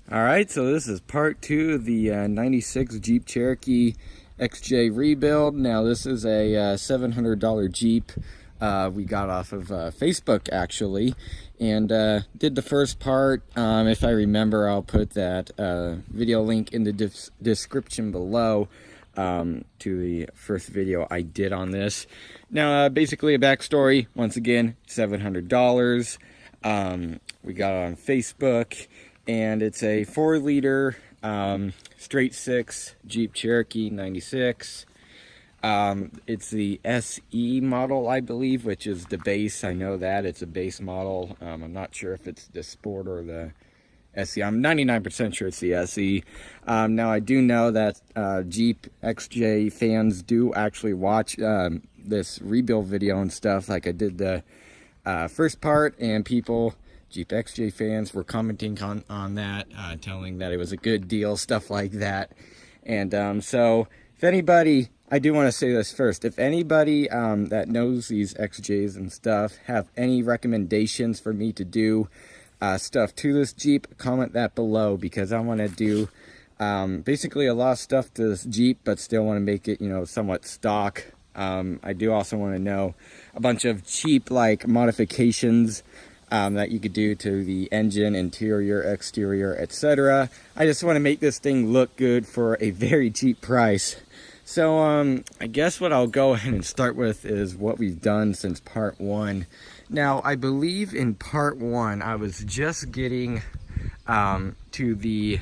Alright, so this is part 2 of the 96 Jeep Cherokee XJ rebuild. Now this is a $700 Jeep we got off of Facebook actually, and did the first part. If I remember, I'll put that video link in the description below to the first video I did on this. Now basically a backstory, once again, $700. We got it on Facebook. And it's a 4-liter straight 6 Jeep Cherokee 96. It's the SE model, I believe, which is the base. I know that it's a base model. I'm not sure if it's the Sport or the SE. I'm 99% sure it's the SE. Now I do know that Jeep XJ fans do actually watch this rebuild video and stuff. Like I did the first part, and people, Jeep XJ fans, were commenting on that, telling that it was a good deal, stuff like that. And so if anybody, I do want to say this first, if anybody that knows these XJs and stuff have any recommendations for me to do stuff to this Jeep, comment that below, because I want to do basically a lot of stuff to this Jeep, but still want to make it, you know, somewhat stock. I do also want to know a bunch of cheap like modifications that you could do to the engine, interior, exterior, etc. I just want to make this thing look good for a very cheap price. So I guess what I'll go ahead and start with is what we've done since part 1. Now I believe in part 1 I was just getting to the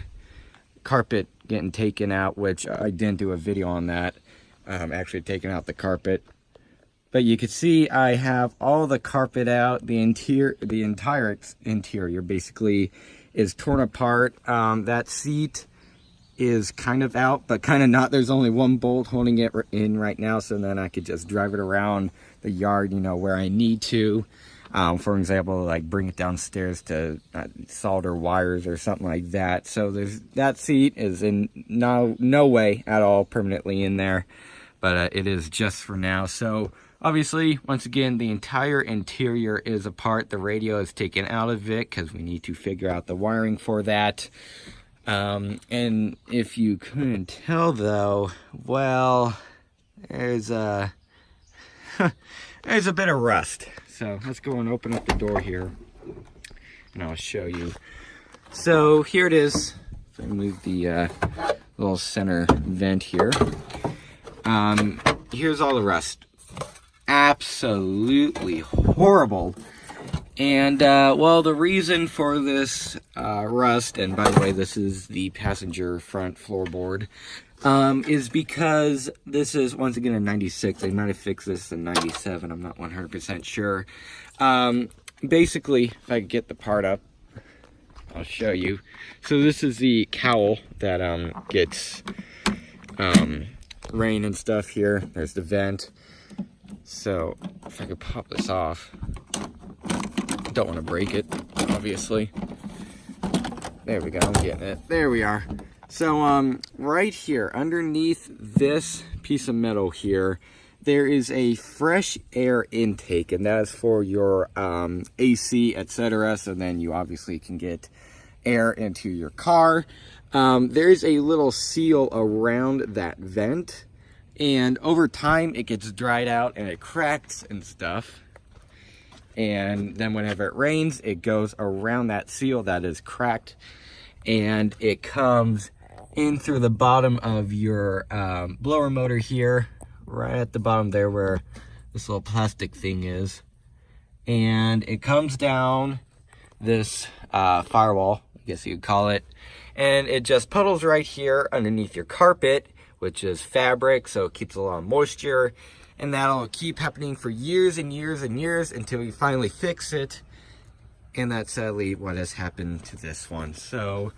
carpet getting taken out, which I didn't do a video on that, actually taking out the carpet. But you can see I have all the carpet out. The entire interior basically is torn apart. That seat is kind of out, but kind of not. There's only one bolt holding it in right now, so then I could just drive it around the yard, you know, where I need to. For example, like bring it downstairs to solder wires or something like that. So that seat is in no way at all permanently in there, but it is just for now. So obviously, once again, the entire interior is apart. The radio is taken out of it because we need to figure out the wiring for that. And if you couldn't tell though, well, there's a bit of rust. So let's go and open up the door here and I'll show you. So here it is. If I move the little center vent here. Here's all the rust. Absolutely horrible. And well, the reason for this rust, and by the way, this is the passenger front floorboard, is because this is once again a 96. They might have fixed this in 97. I'm not 100% sure. Basically, if I could get the part up, I'll show you. So this is the cowl that gets rain and stuff here. There's the vent. So if I could pop this off, don't want to break it, obviously. There we go, I'm getting it. There we are. So right here, underneath this piece of metal here, there is a fresh air intake, and that is for your AC, etc. So then you obviously can get air into your car. There is a little seal around that vent, and over time it gets dried out and it cracks and stuff. And then whenever it rains, it goes around that seal that is cracked, and it comes in through the bottom of your blower motor here, right at the bottom there where this little plastic thing is. And it comes down this firewall, I guess you could call it, and it just puddles right here underneath your carpet, which is fabric, so it keeps a lot of moisture. And that'll keep happening for years and years and years until you finally fix it. And that's sadly what has happened to this one. So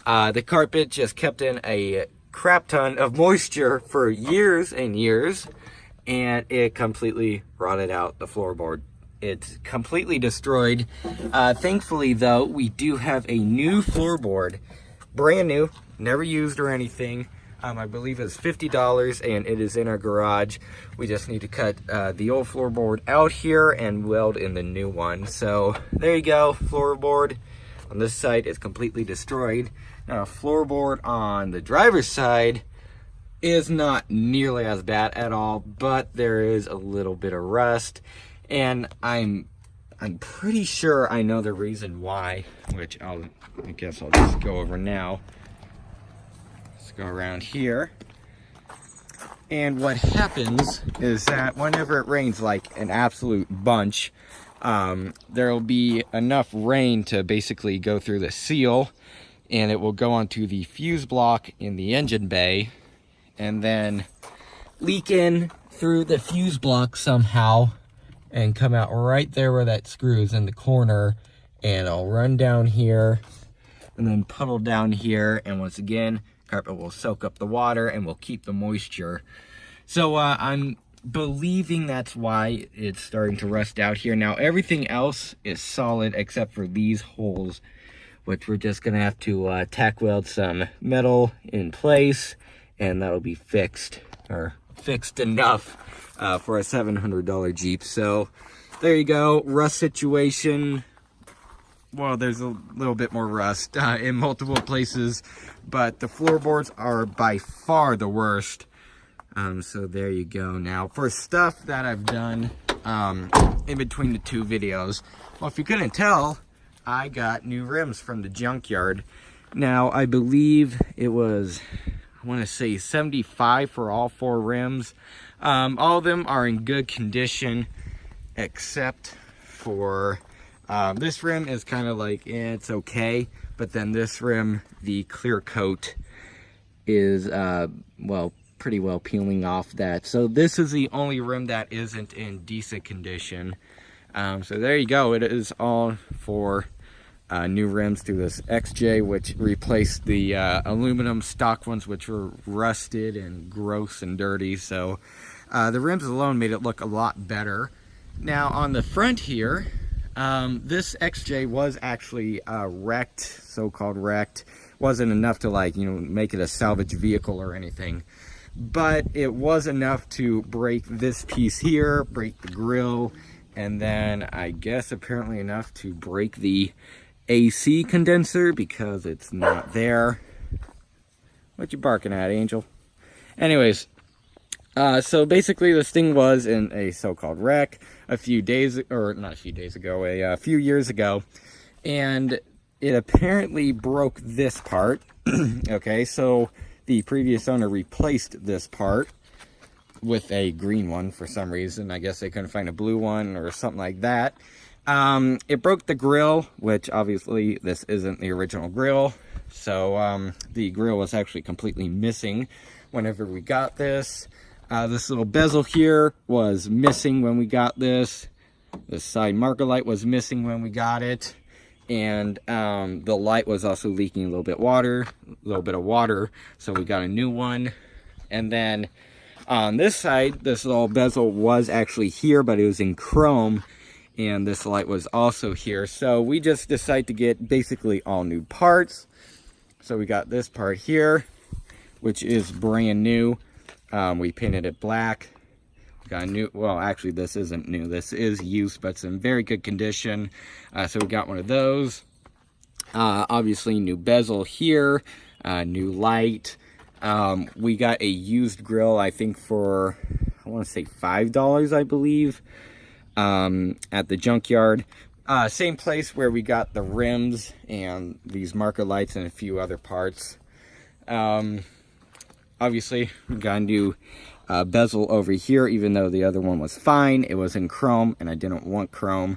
the carpet just kept in a crap ton of moisture for years and years, and it completely rotted out the floorboard. It's completely destroyed. Thankfully though, we do have a new floorboard brand new, never used or anything. I believe it's $50 and it is in our garage. We just need to cut the old floorboard out here and weld in the new one. So there you go, floorboard on this side is completely destroyed. Now floorboard on the driver's side is not nearly as bad at all, but there is a little bit of rust, and I'm pretty sure I know the reason why, which I guess I'll just go over now. Let's go around here. And what happens is that whenever it rains like an absolute bunch, there'll be enough rain to basically go through the seal, and it will go onto the fuse block in the engine bay and then leak in through the fuse block somehow and come out right there where that screw is in the corner, and it'll run down here and then puddle down here, and once again carpet will soak up the water and will keep the moisture. So I'm believing that's why it's starting to rust out here. Now everything else is solid except for these holes, which we're just gonna have to tack weld some metal in place, and that'll be fixed, or fixed enough for a $700 Jeep. So there you go, rust situation. Well, there's a little bit more rust in multiple places, but the floorboards are by far the worst. So there you go. Now for stuff that I've done in between the two videos, well, if you couldn't tell, I got new rims from the junkyard. Now I believe it was, I want to say $75 for all 4 rims. All of them are in good condition except for this rim is kind of like, it's okay, but then this rim, the clear coat is well, pretty well peeling off that. So this is the only rim that isn't in decent condition. So there you go. It is all for new rims through this XJ, which replaced the aluminum stock ones, which were rusted and gross and dirty. So the rims alone made it look a lot better. Now on the front here, this XJ was actually wrecked, so-called wrecked. Wasn't enough to, like, you know, make it a salvage vehicle or anything, but it was enough to break this piece here, break the grill, and then I guess apparently enough to break the AC condenser because it's not there. What you barking at, Angel? Anyways, so basically this thing was in a so-called wreck a few years ago, and it apparently broke this part. Okay, so the previous owner replaced this part with a green one for some reason. I guess they couldn't find a blue one or something like that. It broke the grill, which obviously this isn't the original grill. So the grill was actually completely missing whenever we got this. This little bezel here was missing when we got this. The side marker light was missing when we got it. And the light was also leaking a little bit of water. So we got a new one. And then on this side, this little bezel was actually here, but it was in chrome. And this light was also here. So we just decided to get basically all new parts. So we got this part here, which is brand new. We painted it black. We got a new, well, actually this isn't new. This is used, but it's in very good condition. So we got one of those. Obviously new bezel here, new light. We got a used grill, I think for, I want to say $5, I believe, at the junkyard. Same place where we got the rims and these marker lights and a few other parts. Obviously, we got a new bezel over here, even though the other one was fine. It was in chrome, and I didn't want chrome.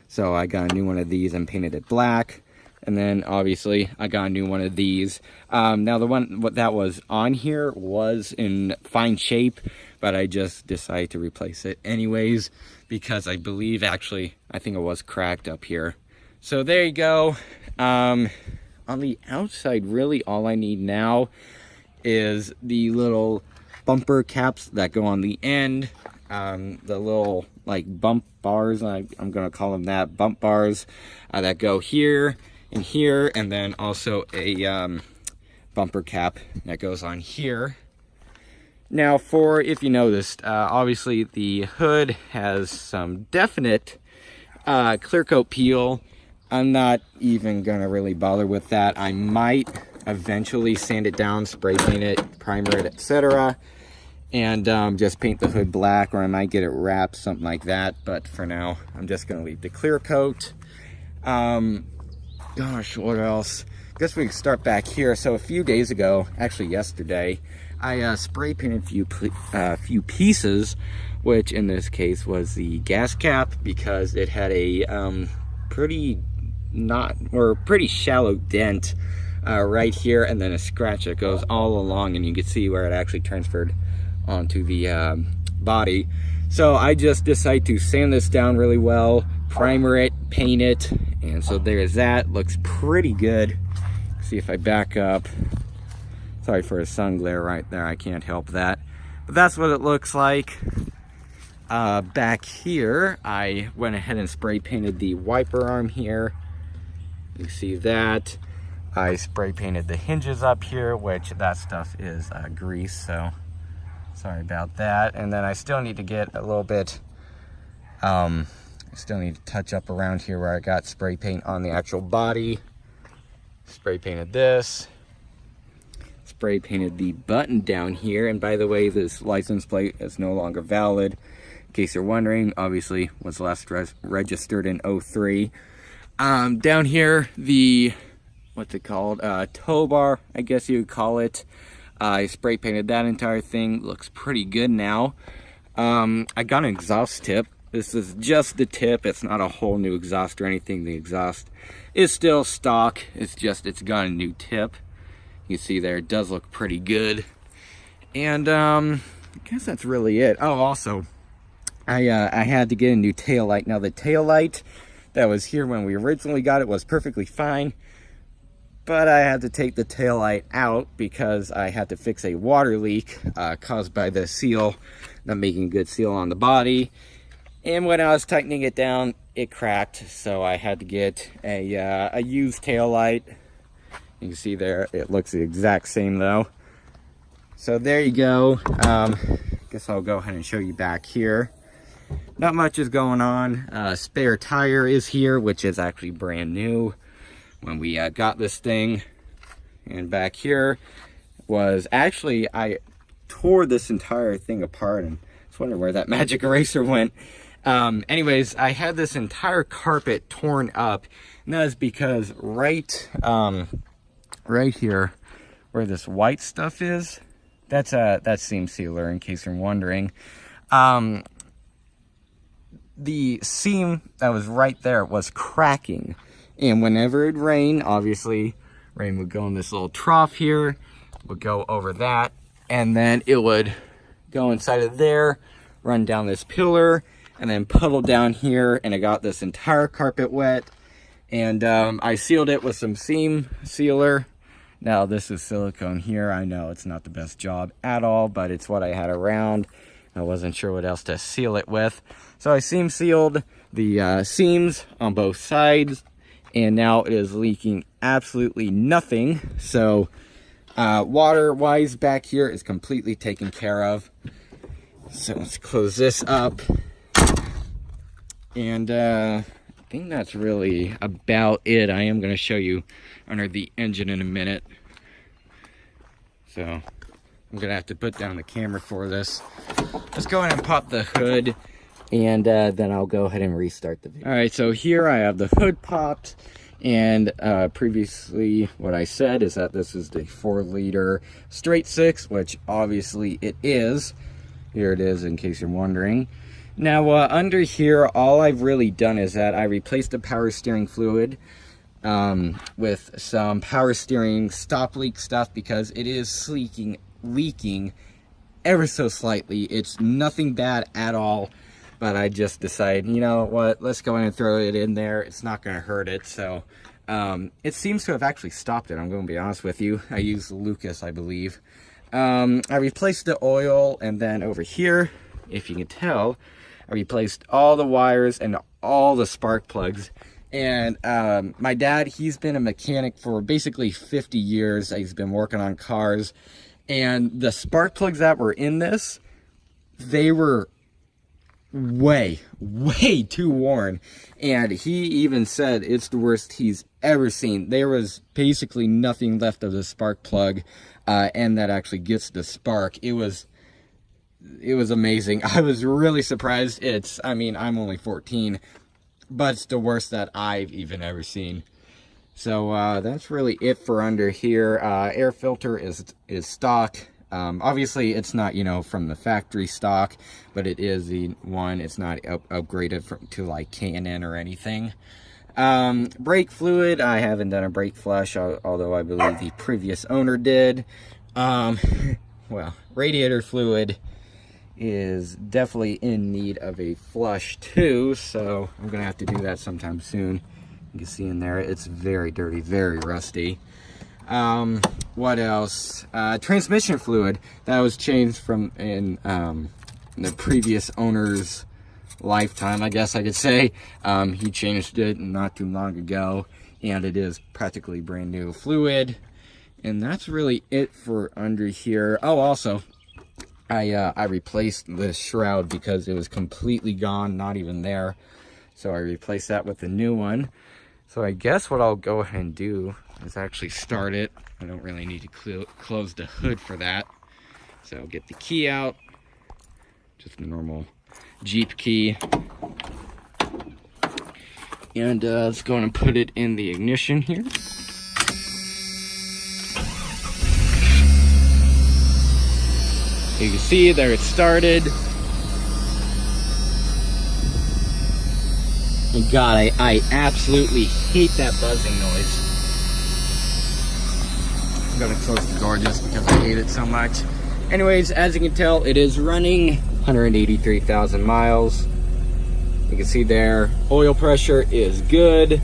So I got a new one of these and painted it black. And then, obviously, I got a new one of these. Now, the one that was on here was in fine shape, but I just decided to replace it anyways, because I believe, actually, I think it was cracked up here. So there you go. On the outside, really, all I need now is the little bumper caps that go on the end, the little like bump bars, I'm gonna call them that, bump bars that go here and here, and then also a bumper cap that goes on here. Now, for, if you noticed, obviously the hood has some definite clear coat peel. I'm not even gonna really bother with that. I might eventually sand it down, spray paint it, primer it, etc. And just paint the hood black, or I might get it wrapped, something like that. But for now, I'm just gonna leave the clear coat. Gosh, what else? I guess we can start back here. So a few days ago, actually yesterday, I spray painted a few pieces, which in this case was the gas cap, because it had a pretty shallow dent right here, and then a scratch that goes all along, and you can see where it actually transferred onto the body. So I just decided to sand this down really well, primer it, paint it, and so there's that. Looks pretty good. See if I back up. Sorry for a sun glare right there, I can't help that. But that's what it looks like. Back here, I went ahead and spray painted the wiper arm here. You see that. I spray painted the hinges up here, which that stuff is grease, so sorry about that. And then I still need to get a little bit, I still need to touch up around here where I got spray paint on the actual body. Spray painted this. Spray painted the button down here, and by the way, this license plate is no longer valid. In case you're wondering, obviously was last registered in 03. Down here, the, what's it called, tow bar, I guess you would call it. I spray painted that entire thing. Looks pretty good now. I got an exhaust tip. This is just the tip. It's not a whole new exhaust or anything. The exhaust is still stock. It's got a new tip. You see there, it does look pretty good. And I guess that's really it. Oh, also, I had to get a new tail light. Now the tail light that was here when we originally got it was perfectly fine, but I had to take the tail light out because I had to fix a water leak caused by the seal, not making a good seal on the body. And when I was tightening it down, it cracked, so I had to get a used tail light. You can see there, it looks the exact same though. So there you go. Guess I'll go ahead and show you back here. Not much is going on. Spare tire is here, which is actually brand new when we got this thing. And back here was actually, I tore this entire thing apart, and I was wondering where that magic eraser went. Anyways, I had this entire carpet torn up, and that is because right here where this white stuff is, that's seam sealer, in case you're wondering. The seam that was right there was cracking, and whenever it rained, obviously rain would go in this little trough here, would go over that, and then it would go inside of there, run down this pillar, and then puddle down here, and I got this entire carpet wet. And I sealed it with some seam sealer. Now this is silicone here. I know it's not the best job at all, but it's what I had around. I wasn't sure what else to seal it with. So I seam sealed the seams on both sides, and now it is leaking absolutely nothing. So water-wise back here is completely taken care of. So let's close this up. And I think that's really about it. I am going to show you under the engine in a minute. So I'm going to have to put down the camera for this. Let's go ahead and pop the hood, and then I'll go ahead and restart the video. All right, so here I have the hood popped, and previously what I said is that this is the 4-liter straight 6, which obviously it is. Here it is, in case you're wondering. Now, under here, all I've really done is that I replaced the power steering fluid with some power steering stop leak stuff, because it is leaking ever so slightly. It's nothing bad at all, but I just decided, you know what, let's go in and throw it in there. It's not going to hurt it. So it seems to have actually stopped it, I'm going to be honest with you. I used Lucas, I believe. I replaced the oil, and then over here, if you can tell, I replaced all the wires and all the spark plugs. And my dad, he's been a mechanic for basically 50 years. He's been working on cars. And the spark plugs that were in this, they were way too worn. And he even said it's the worst he's ever seen. There was basically nothing left of the spark plug, and that actually gets the spark. It was amazing. I was really surprised. I mean, I'm only 14, but it's the worst that I've even ever seen. So that's really it for under here. Air filter is stock. Obviously it's not, you know, from the factory stock, but it is the one. It's not upgraded to like K&N or anything. Brake fluid, I haven't done a brake flush, although I believe the previous owner did. Well, radiator fluid is definitely in need of a flush too, so I'm gonna have to do that sometime soon. You can see in there it's very dirty, very rusty. What else? Transmission fluid, that was changed from in the previous owner's lifetime, I guess I could say. He changed it not too long ago, and it is practically brand new fluid. And that's really it for under here. Oh, also I replaced the shroud because it was completely gone, not even there. So I replaced that with a new one. So I guess what I'll go ahead and do is actually start it. I don't really need to close the hood for that. So I'll get the key out, just a normal Jeep key. And let's go and put it in the ignition here. You can see there it started. And God, I absolutely hate that buzzing noise. I'm gonna close the door just because I hate it so much. Anyways, as you can tell, it is running 183,000 miles. You can see there, oil pressure is good.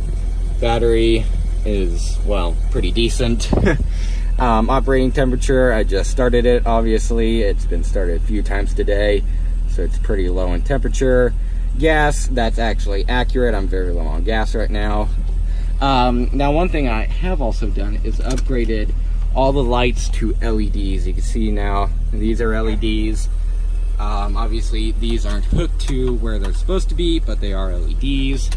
Battery is, well, pretty decent. Operating temperature, I just started it, obviously. It's been started a few times today, so it's pretty low in temperature. Gas, that's actually accurate. I'm very low on gas right now. Now, one thing I have also done is upgraded all the lights to LEDs. You can see now, these are LEDs. Obviously, these aren't hooked to where they're supposed to be, but they are LEDs.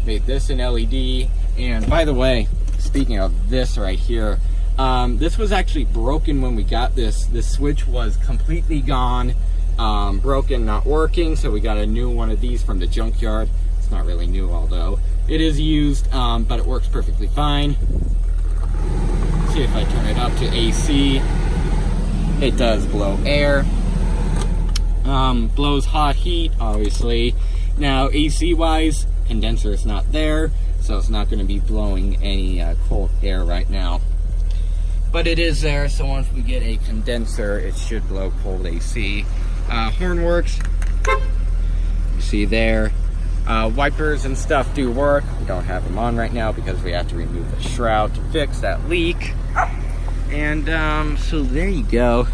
Made this an LED. And by the way, speaking of this right here, this was actually broken when we got this. This switch was completely gone, broken, not working, so we got a new one of these from the junkyard. It's not really new, although it is used, but it works perfectly fine. See if I turn it up to AC. It does blow air. Blows hot heat, obviously. Now, AC-wise, condenser is not there, so it's not going to be blowing any cold air right now. But it is there, so once we get a condenser, it should blow cold AC. Horn works. You see there. Wipers and stuff do work. We don't have them on right now because we have to remove the shroud to fix that leak. And so there you go.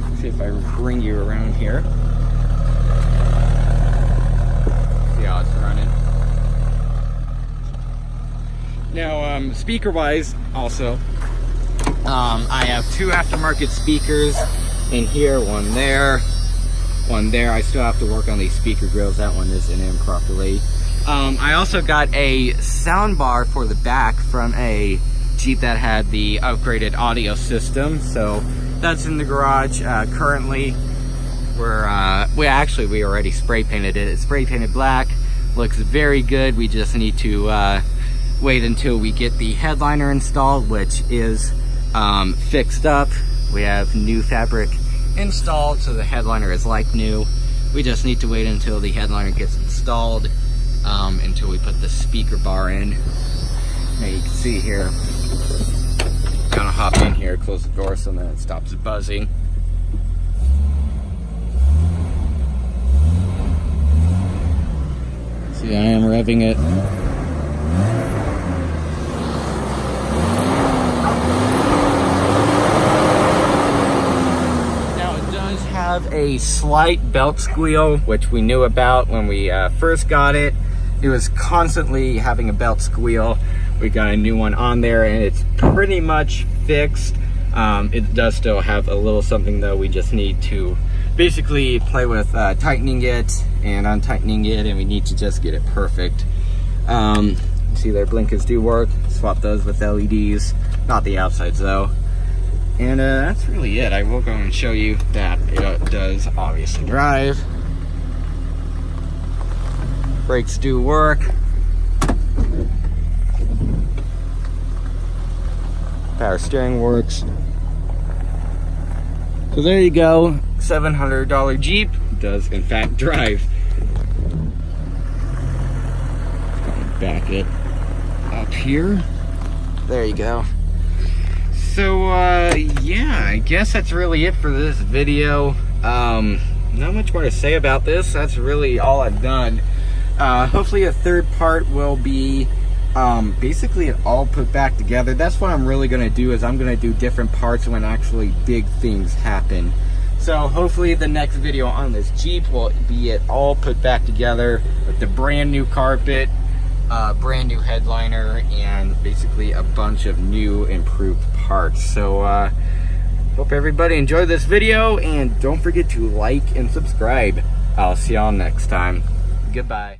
Let's see if I bring you around here. See how it's running. Now, speaker-wise, also, I have two aftermarket speakers in here, one there. I still have to work on these speaker grills. That one isn't in properly. I also got a sound bar for the back from a Jeep that had the upgraded audio system. So that's in the garage. Currently, we already spray painted it. It's spray painted black. Looks very good. We just need to wait until we get the headliner installed, which is fixed up. We have new fabric installed, so the headliner is like new. We just need to wait until the headliner gets installed, until we put the speaker bar in. Now you can see here, gonna hop in here, close the door so that it stops buzzing. See, I am revving it. A slight belt squeal, which we knew about when we first got it. it was constantly having a belt squeal. We got a new one on there and it's pretty much fixed. It does still have a little something though. We just need to basically play with tightening it and untightening it, and we need to just get it perfect. See, their blinkers do work. Swap those with LEDs, not the outsides though. And that's really it. I will go and show you that it does obviously drive. Brakes do work. Power steering works. So there you go. $700 Jeep does in fact drive. Back it up here. There you go. So yeah, I guess that's really it for this video. Not much more to say about this. That's really all I've done. Hopefully a third part will be basically it all put back together. That's what I'm really gonna do, is I'm gonna do different parts when actually big things happen. So hopefully the next video on this Jeep will be it all put back together with the brand new carpet, brand new headliner, and basically a bunch of new improved parts. So hope everybody enjoyed this video, and don't forget to like and subscribe. I'll see y'all next time. Goodbye.